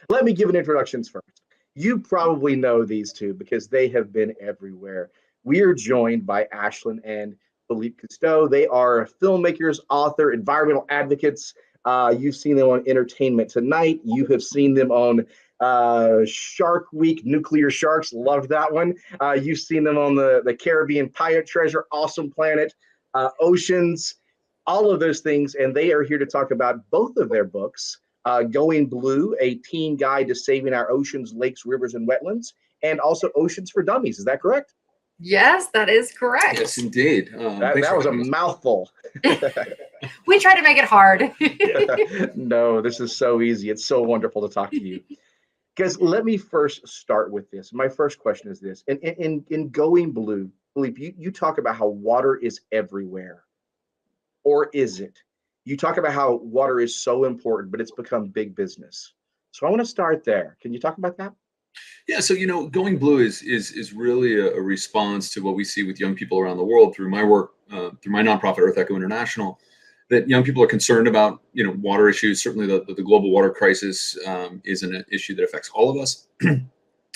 Let me give an introductions first. You probably know these two because they have been everywhere. We are joined by Ashlan and Philippe Cousteau. They are filmmakers, author, environmental advocates. You've seen them on Entertainment Tonight. You have seen them on Shark Week, Nuclear Sharks. Loved that one. You've seen them on the Caribbean Pirate Treasure, Awesome Planet, Oceans, all of those things. And they are here to talk about both of their books. Going Blue, a teen guide to saving our oceans, lakes, rivers, and wetlands, and also Oceans for Dummies. Is that correct? Yes, that is correct. Yes, indeed. That was a mouthful. We try to make it hard. No, this is so easy. It's so wonderful to talk to you. Because let me first start with this. My first question is this. In Going Blue, Philippe, you talk about how water is everywhere. Or is it? You talk about how water is so important, but it's become big business. So I want to start there. Can you talk about that? Yeah, so Going Blue is really a response to what we see with young people around the world through my work, through my nonprofit Earth Echo International, that young people are concerned about water issues. Certainly the global water crisis is an issue that affects all of us. And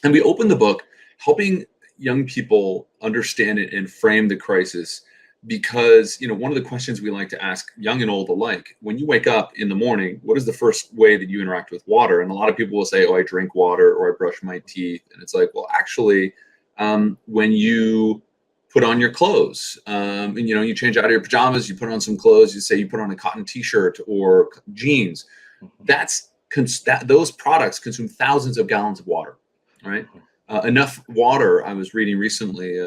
we open the book helping young people understand it and frame the crisis. Because one of the questions we like to ask young and old alike, when you wake up in the morning, what is the first way that you interact with water? And a lot of people will say, oh, I drink water or I brush my teeth. And it's like, well, actually, when you put on your clothes, and you change out of your pajamas, you put on some clothes, you say you put on a cotton t-shirt or jeans, those products consume thousands of gallons of water, right? Enough water, I was reading recently,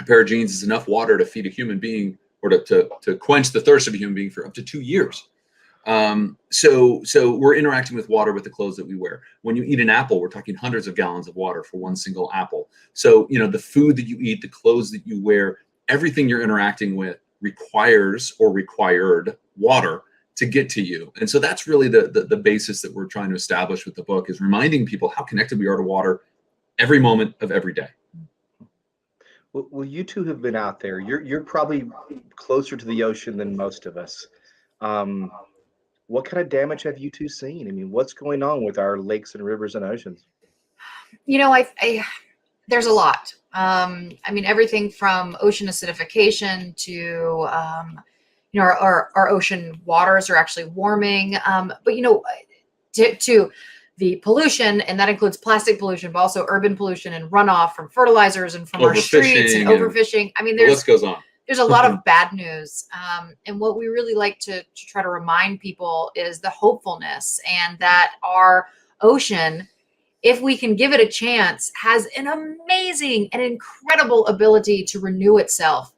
a pair of jeans is enough water to feed a human being or to quench the thirst of a human being for up to 2 years. So we're interacting with water with the clothes that we wear. When you eat an apple, we're talking hundreds of gallons of water for one single apple. So, the food that you eat, the clothes that you wear, everything you're interacting with requires or required water to get to you. And so that's really the basis that we're trying to establish with the book, is reminding people how connected we are to water every moment of every day. Well, you two have been out there. You're probably closer to the ocean than most of us. What kind of damage have you two seen? I mean, what's going on with our lakes and rivers and oceans? There's a lot. Everything from ocean acidification to, our ocean waters are actually warming. To the pollution, and that includes plastic pollution, but also urban pollution and runoff from fertilizers and from our streets and overfishing. The list goes on. There's a lot of bad news. And what we really like to try to remind people is the hopefulness, and that our ocean, if we can give it a chance, has an amazing and incredible ability to renew itself.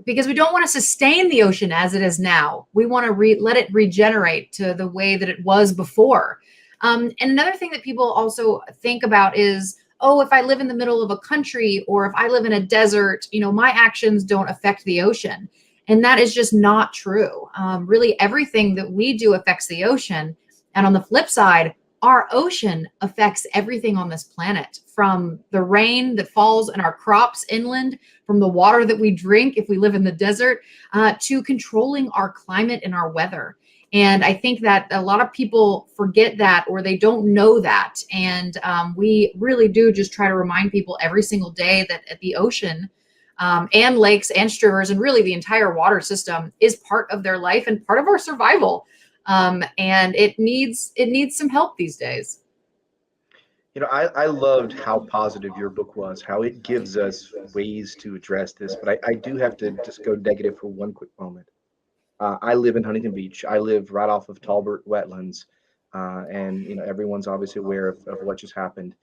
Because we don't want to sustain the ocean as it is now. We want to let it regenerate to the way that it was before. And another thing that people also think about is, oh, if I live in the middle of a country or if I live in a desert, my actions don't affect the ocean. And that is just not true. Really, everything that we do affects the ocean. And on the flip side, our ocean affects everything on this planet, from the rain that falls in our crops inland, from the water that we drink if we live in the desert, to controlling our climate and our weather. And I think that a lot of people forget that, or they don't know that. And we really do just try to remind people every single day that the ocean and lakes and rivers and really the entire water system is part of their life and part of our survival. And it needs some help these days. I loved how positive your book was, how it gives us ways to address this. But I do have to just go negative for one quick moment. I live in Huntington Beach. I live right off of Talbot Wetlands, and everyone's obviously aware of what just happened.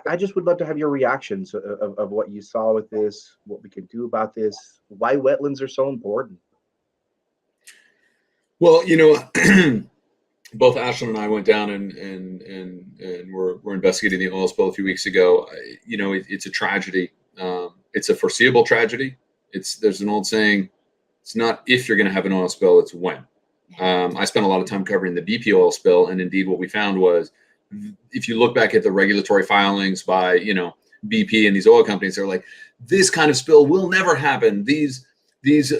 I just would love to have your reactions of what you saw with this, what we can do about this, why wetlands are so important. Well, both Ashlan and I went down and we're investigating the oil spill a few weeks ago. It's a tragedy. It's a foreseeable tragedy. There's an old saying, it's not if you're going to have an oil spill, it's when. I spent a lot of time covering the BP oil spill, and indeed what we found was, if you look back at the regulatory filings by BP and these oil companies, they're like, this kind of spill will never happen. These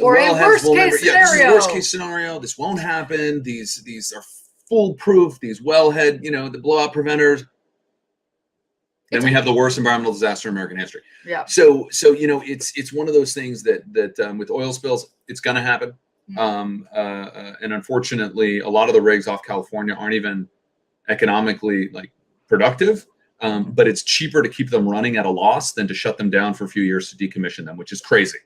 or a worst case scenario. This is a worst case scenario. This won't happen. These are foolproof, these wellhead, the blowout preventers. Then we have the worst environmental disaster in American history. Yeah. So it's one of those things that with oil spills, it's going to happen. And unfortunately, a lot of the rigs off California aren't even economically productive. But it's cheaper to keep them running at a loss than to shut them down for a few years to decommission them, which is crazy.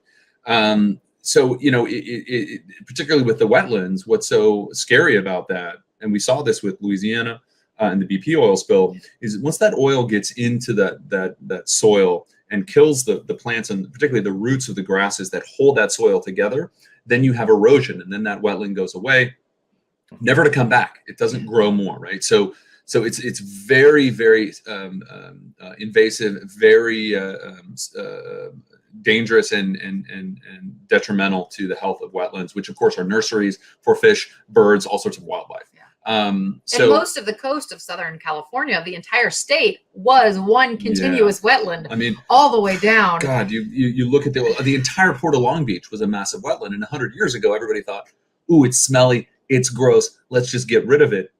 So particularly with the wetlands, what's so scary about that, and we saw this with Louisiana and the BP oil spill, is once that oil gets into that soil and kills the plants and particularly the roots of the grasses that hold that soil together, then you have erosion, and then that wetland goes away, never to come back. It doesn't grow more, right? So it's very, very invasive, very dangerous and detrimental to the health of wetlands, which of course are nurseries for fish, birds, all sorts of wildlife. And most of the coast of Southern California, the entire state, was one continuous wetland. I mean, all the way down. God, you look at the entire Port of Long Beach was a massive wetland, and 100 years ago, everybody thought, "Ooh, it's smelly, it's gross, let's just get rid of it."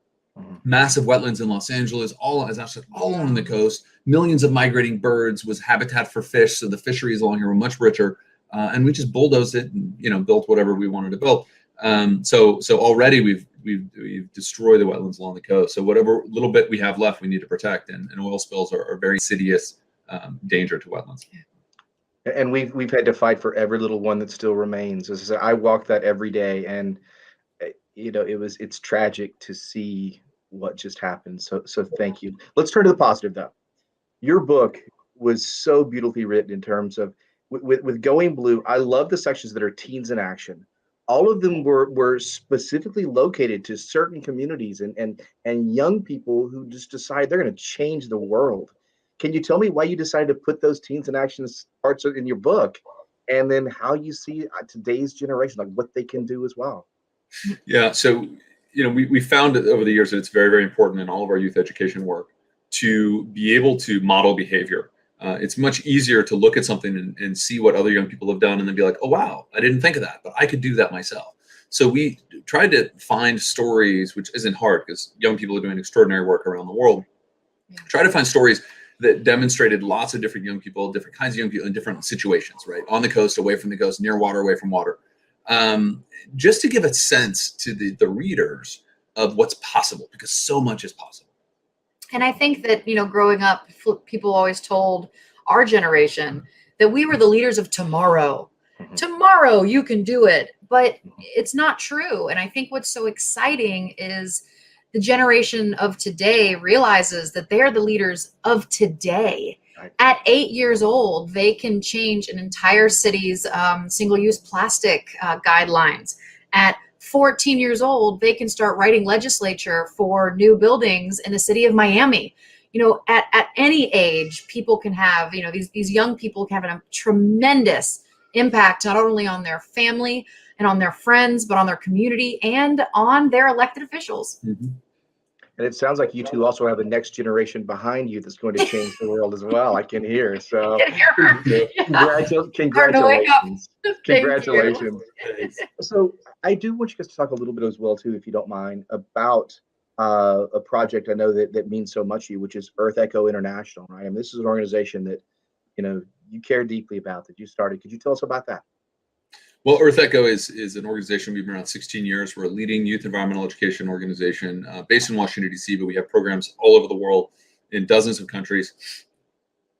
Massive wetlands in Los Angeles, all along the coast. Millions of migrating birds, was habitat for fish, so the fisheries along here were much richer. And we just bulldozed it and built whatever we wanted to build. So already we've destroyed the wetlands along the coast. So whatever little bit we have left, we need to protect. And oil spills are a very insidious danger to wetlands. And we've had to fight for every little one that still remains. As I said, I walk that every day, and it's tragic to see what just happened. So thank you. Let's turn to the positive, though. Your book was so beautifully written in terms of with Going Blue. I love the sections that are teens in action. All of them were specifically located to certain communities and young people who just decide they're going to change the world. Can you tell me why you decided to put those teens in action parts in your book, and then how you see today's generation, like what they can do as well? Yeah. So, we found over the years that it's very, very important in all of our youth education work to be able to model behavior. It's much easier to look at something and see what other young people have done and then be like, oh, wow, I didn't think of that, but I could do that myself. So we tried to find stories, which isn't hard because young people are doing extraordinary work around the world. Try to find stories that demonstrated lots of different young people, different kinds of young people in different situations, right? On the coast, away from the coast, near water, away from water. Just to give a sense to the readers of what's possible, because so much is possible. And I think that, growing up, people always told our generation that we were the leaders of tomorrow. Tomorrow you can do it, but it's not true. And I think what's so exciting is the generation of today realizes that they're the leaders of today. At 8 years old, they can change an entire city's single-use plastic guidelines. At 14 years old, they can start writing legislature for new buildings in the city of Miami. At any age, people can have, these young people can have a tremendous impact, not only on their family and on their friends, but on their community and on their elected officials. And it sounds like you two also have the next generation behind you that's going to change the world as well. I can hear. So congratulations. Congratulations. So I do want you guys to talk a little bit as well, too, if you don't mind, about a project I know that means so much to you, which is Earth Echo International, right? I mean, this is an organization that, you care deeply about, that you started. Could you tell us about that? Well, Earth Echo is an organization. We've been around 16 years. We're a leading youth environmental education organization based in Washington, D.C., but we have programs all over the world in dozens of countries.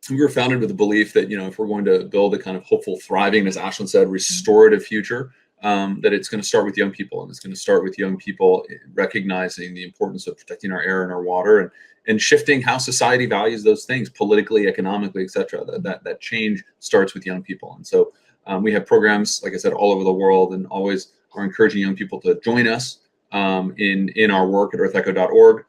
We were founded with the belief that, if we're going to build a kind of hopeful, thriving, as Ashlan said, restorative future, that it's going to start with young people. And it's going to start with young people recognizing the importance of protecting our air and our water and shifting how society values those things politically, economically, et cetera. That change starts with young people. And so we have programs, like I said, all over the world, and always are encouraging young people to join us in our work at earthecho.org,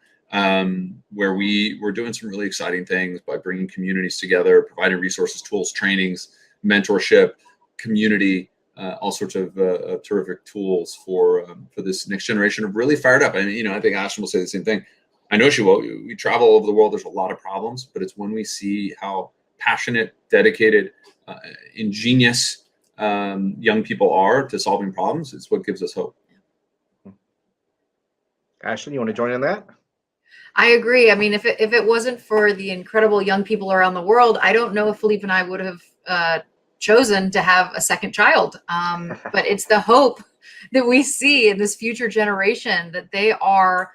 where we're doing some really exciting things by bringing communities together, providing resources, tools, trainings, mentorship, community, all sorts of terrific tools for this next generation of really fired up. I mean, I think Ashlan will say the same thing. I know she will. We travel all over the world. There's a lot of problems, but it's when we see how passionate, dedicated, ingenious young people are to solving problems, it's what gives us hope. Ashlan, you want to join in that? I agree. I mean, if it wasn't for the incredible young people around the world, I don't know if Philippe and I would have chosen to have a second child. But it's the hope that we see in this future generation that they are,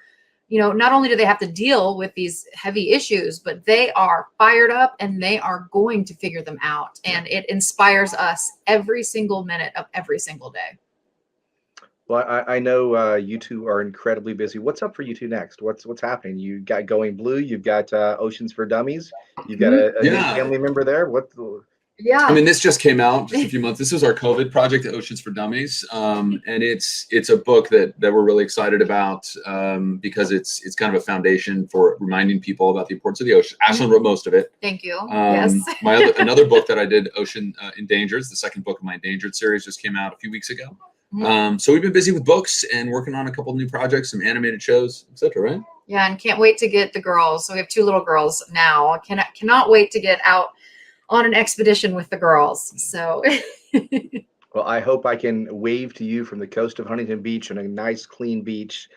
not only do they have to deal with these heavy issues, but they are fired up and they are going to figure them out. And it inspires us every single minute of every single day. Well, I know you two are incredibly busy. What's up for you two next? What's happening? You got Going Blue. You've got Oceans for Dummies. You've got a new Yeah. family member there. What? Yeah. I mean, this just came out just a few months. This is our COVID project, Oceans for Dummies, and it's a book that we're really excited about because it's kind of a foundation for reminding people about the importance of the ocean. Ashlan wrote most of it. Thank you. Yes. Another book that I did, Ocean Endangered, the second book of my Endangered series, just came out a few weeks ago. So we've been busy with books and working on a couple of new projects, some animated shows, etc. Right? Yeah, and can't wait to get the girls. So we have 2 little girls now. Cannot wait to get out on an expedition with the girls. So Well, I hope I can wave to you from the coast of Huntington Beach on a nice, clean beach